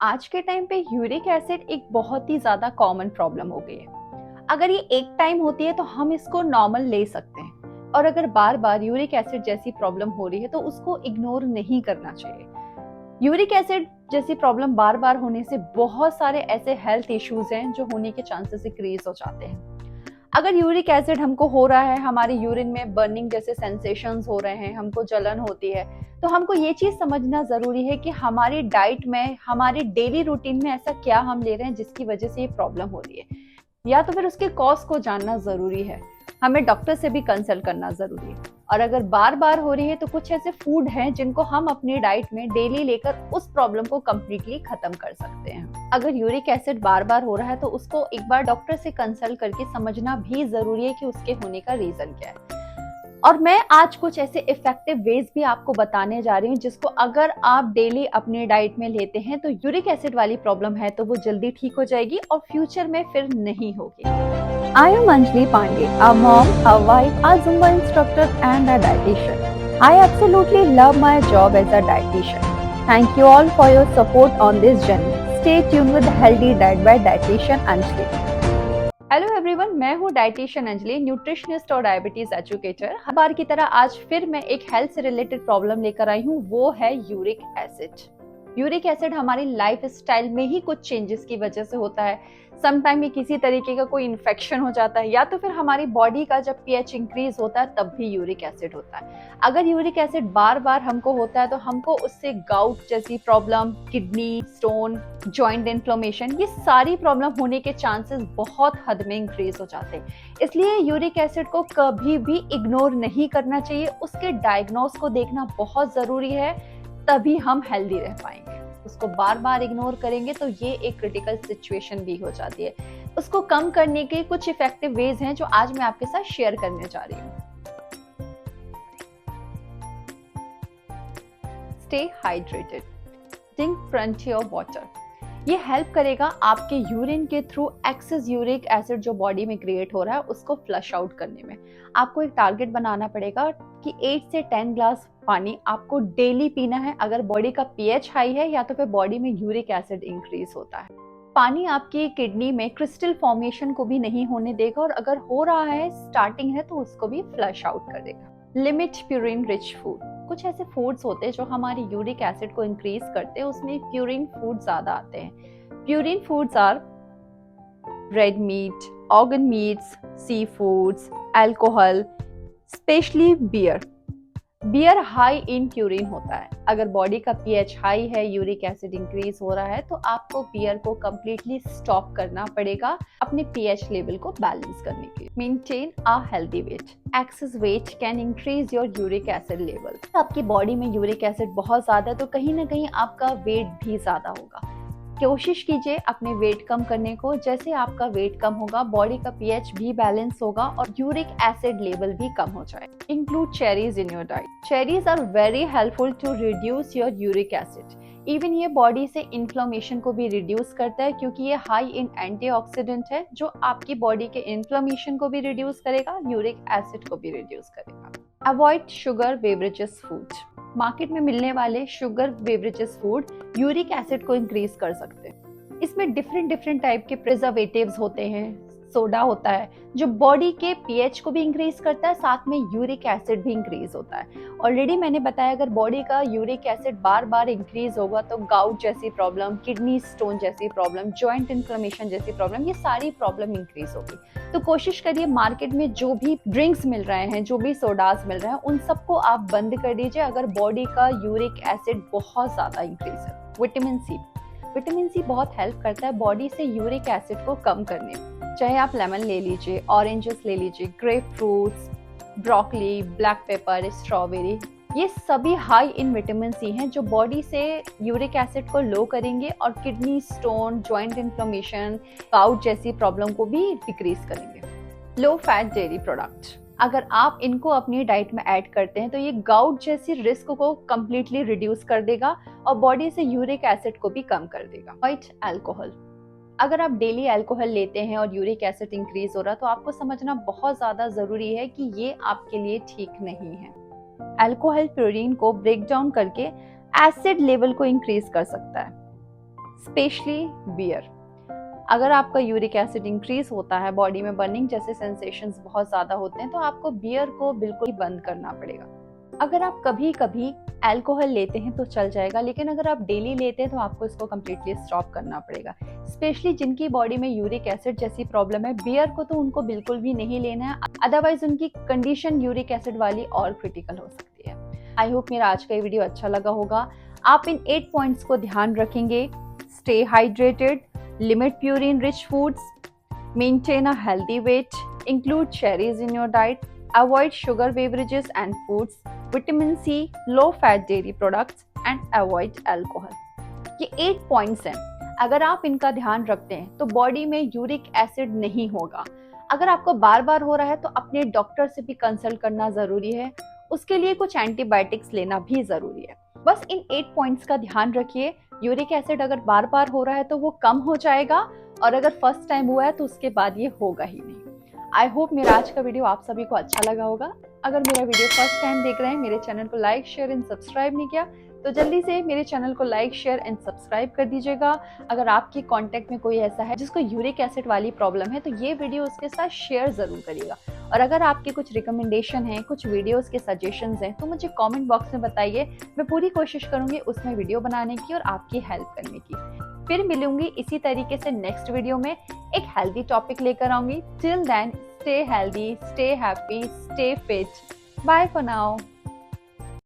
आज के टाइम पे यूरिक एसिड एक बहुत ही ज़्यादा कॉमन प्रॉब्लम हो गई है। अगर ये एक टाइम होती है तो हम इसको नॉर्मल ले सकते हैं, और अगर बार बार यूरिक एसिड जैसी प्रॉब्लम हो रही है तो उसको इग्नोर नहीं करना चाहिए। यूरिक एसिड जैसी प्रॉब्लम बार बार होने से बहुत सारे ऐसे हेल्थ इश्यूज हैं जो होने के चांसेस इंक्रीज हो जाते हैं। अगर यूरिक एसिड हमको हो रहा है, हमारे यूरिन में बर्निंग जैसे सेंसेशंस हो रहे हैं, हमको जलन होती है, तो हमको ये चीज समझना जरूरी है कि हमारी डाइट में, हमारे डेली रूटीन में ऐसा क्या हम ले रहे हैं जिसकी वजह से ये प्रॉब्लम हो रही है, या तो फिर उसके कॉज को जानना जरूरी है। हमें डॉक्टर से भी कंसल्ट करना जरूरी है। और अगर बार बार हो रही है तो कुछ ऐसे फूड हैं जिनको हम अपनी डाइट में डेली लेकर उस प्रॉब्लम को कम्प्लीटली खत्म कर सकते हैं। अगर यूरिक एसिड बार बार हो रहा है तो उसको एक बार डॉक्टर से कंसल्ट करके समझना भी जरूरी है कि उसके होने का रीजन क्या है। और मैं आज कुछ ऐसे इफेक्टिव वेज भी आपको बताने जा रही हूँ जिसको अगर आप डेली अपने डाइट में लेते हैं तो यूरिक एसिड वाली प्रॉब्लम है तो वो जल्दी ठीक हो जाएगी और फ्यूचर में फिर नहीं होगी। I am Anjali Pandey, a mom, a wife, a Zumba instructor and a dietitian. I absolutely love my job as a dietitian. Thank you all for your support on this journey. Stay tuned with Healthy Diet by Dietitian Anjali. Hello everyone, मैं हूँ dietitian Anjali, nutritionist और diabetes educator. हर बार की तरह आज फिर मैं एक health से रिलेटेड प्रॉब्लम लेकर आई हूँ, वो है यूरिक एसिड। यूरिक एसिड हमारी लाइफ स्टाइल में ही कुछ चेंजेस की वजह से होता है। समटाइम ये किसी तरीके का कोई इन्फेक्शन हो जाता है, या तो फिर हमारी बॉडी का जब पीएच इंक्रीज होता है तब भी यूरिक एसिड होता है। अगर यूरिक एसिड बार बार हमको होता है तो हमको उससे गाउट जैसी problem, kidney stone, joint inflammation, ये सारी प्रॉब्लम होने के चांसेस बहुत हद में इंक्रीज हो जाते हैं। इसलिए यूरिक एसिड को कभी भी इग्नोर नहीं करना चाहिए। उसके डायग्नोस को देखना बहुत जरूरी है, तभी हम हेल्दी रह पाएंगे। उसको बार बार इग्नोर करेंगे तो ये एक क्रिटिकल सिचुएशन भी हो जाती है। उसको कम करने के कुछ इफेक्टिव वेज हैं जो आज मैं आपके साथ शेयर करने जा रही हूँ। Stay hydrated, drink plenty of water. ये हेल्प करेगा आपके यूरिन के थ्रू एक्सेस यूरिक एसिड जो बॉडी में क्रिएट हो रहा है उसको फ्लश आउट करने में। आपको एक टारगेट बनाना पड़ेगा कि 8 से 10 ग्लास पानी आपको डेली पीना है अगर बॉडी का पीएच हाई है या तो फिर बॉडी में यूरिक एसिड इंक्रीज होता है। पानी आपकी किडनी में क्रिस्टल फॉर्मेशन को भी नहीं होने देगा, और अगर हो रहा है, स्टार्टिंग है, तो उसको भी फ्लश आउट कर देगा। Limit purine rich food. कुछ ऐसे फूड्स होते हैं जो हमारी यूरिक एसिड को इंक्रीज करते हैं, उसमें प्यूरिन फूड ज्यादा आते हैं। Purine foods are red meat, organ meats, sea foods, alcohol, specially beer. Beer high in purine होता है। अगर बॉडी का पीएच हाई है, यूरिक एसिड इंक्रीज हो रहा है, तो आपको बियर को कंप्लीटली स्टॉप करना पड़ेगा अपने पीएच लेवल को बैलेंस करने के लिए। Maintain a healthy weight. Access wait can increase your uric acid level. आपकी बॉडी में यूरिक एसिड बहुत ज्यादा है तो कहीं ना कहीं आपका वेट भी ज्यादा होगा। कोशिश कीजिए अपने वेट कम करने को। जैसे आपका वेट कम होगा, बॉडी का पीएच भी बैलेंस होगा और यूरिक एसिड लेवल भी कम हो जाए। Include cherries in your diet. Cherries are very helpful to reduce your uric acid. Even ये बॉडी से इन्फ्लेमेशन को भी रिड्यूस करता है क्योंकि ये हाई इन एंटीऑक्सीडेंट है जो आपकी बॉडी के इन्फ्लेमेशन को भी रिड्यूस करेगा, यूरिक एसिड को भी रिड्यूस करेगा। Avoid sugar beverages food. Market में मिलने वाले sugar beverages food uric acid को इंक्रीज कर सकते हैं। इसमें डिफरेंट टाइप के प्रिजर्वेटिव्स होते हैं, सोडा होता है जो बॉडी के पीएच को भी इंक्रीज करता है, साथ में यूरिक एसिड भी इंक्रीज होता है। ऑलरेडी मैंने बताया अगर बॉडी का यूरिक एसिड बार बार इंक्रीज होगा तो गाउट जैसी प्रॉब्लम, किडनी स्टोन जैसी प्रॉब्लम, जॉइंट इन्फ्लेमेशन जैसी प्रॉब्लम, ये सारी प्रॉब्लम इंक्रीज होगी। तो कोशिश करिए मार्केट में जो भी ड्रिंक्स मिल रहे हैं, जो भी सोडास मिल रहे हैं, उन सबको आप बंद कर दीजिए अगर बॉडी का यूरिक एसिड बहुत ज्यादा इंक्रीज है। Vitamin C. विटामिन सी बहुत हेल्प करता है बॉडी से यूरिक एसिड को कम करने में। चाहे आप लेमन ले लीजिए, ऑरेंजेस ले लीजिए, grapefruits, broccoli, black pepper, strawberry, ये सभी हाई इन विटामिन सी हैं जो बॉडी से यूरिक एसिड को लो करेंगे और kidney stone, joint inflammation, gout जैसी प्रॉब्लम को भी डिक्रीज करेंगे। Low fat dairy product. अगर आप इनको अपनी डाइट में ऐड करते हैं तो ये गाउट जैसी रिस्क को कम्प्लीटली रिड्यूस कर देगा और बॉडी से यूरिक एसिड को भी कम कर देगा। White alcohol. अगर आप डेली अल्कोहल लेते हैं और यूरिक एसिड इंक्रीज हो रहा है तो आपको समझना बहुत ज्यादा जरूरी है कि ये आपके लिए ठीक नहीं है। अल्कोहल प्यूरिन को ब्रेक डाउन करके एसिड लेवल को इंक्रीज कर सकता है। Specially beer. अगर आपका यूरिक एसिड इंक्रीज होता है, बॉडी में बर्निंग जैसे सेंसेशंस बहुत ज़्यादा होते हैं, तो आपको बियर को बिल्कुल बंद करना पड़ेगा। अगर आप कभी कभी अल्कोहल लेते हैं तो चल जाएगा, लेकिन अगर आप डेली लेते हैं तो आपको इसको कम्प्लीटली स्टॉप करना पड़ेगा। स्पेशली जिनकी बॉडी में यूरिक एसिड जैसी प्रॉब्लम है, बियर को तो उनको बिल्कुल भी नहीं लेना है, अदरवाइज उनकी कंडीशन यूरिक एसिड वाली और क्रिटिकल हो सकती है। आई होप मेरा आज का ये वीडियो अच्छा लगा होगा। आप इन 8 पॉइंट्स को ध्यान रखेंगे। Stay hydrated, limit purine rich foods, maintain a healthy weight, include cherries in your diet, avoid sugar beverages and foods, vitamin C, low fat dairy products and avoid alcohol। ये 8 points हैं। अगर आप इनका ध्यान रखते हैं तो बॉडी में यूरिक एसिड नहीं होगा। अगर आपको बार बार हो रहा है तो अपने डॉक्टर से भी कंसल्ट करना जरूरी है, उसके लिए कुछ एंटीबायोटिक्स लेना भी जरूरी है। बस इन 8 पॉइंट्स का ध्यान रखिए। यूरिक एसिड अगर बार बार हो रहा है तो वो कम हो जाएगा, और अगर फर्स्ट टाइम हुआ है तो उसके बाद ये होगा ही नहीं। आई होप मेरा आज का वीडियो आप सभी को अच्छा लगा होगा। अगर मेरा वीडियो फर्स्ट टाइम देख रहे हैं, मेरे चैनल को लाइक शेयर एंड सब्सक्राइब नहीं किया, तो जल्दी से मेरे चैनल को लाइक शेयर एंड सब्सक्राइब कर दीजिएगा। अगर आपके कांटेक्ट में कोई ऐसा है जिसको यूरिक एसिड वाली प्रॉब्लम है, तो ये वीडियो उसके साथ शेयर जरूर करिएगा। और अगर आपके कुछ रिकमेंडेशन हैं, कुछ वीडियोस के सजेशंस हैं, तो मुझे कमेंट बॉक्स में बताइए। मैं पूरी कोशिश करूंगी उसमें वीडियो बनाने की और आपकी हेल्प करने की। फिर मिलूंगी इसी तरीके से नेक्स्ट वीडियो में एक हेल्दी टॉपिक लेकर आऊंगी। Till then, stay healthy, stay happy, stay fit. Bye for now.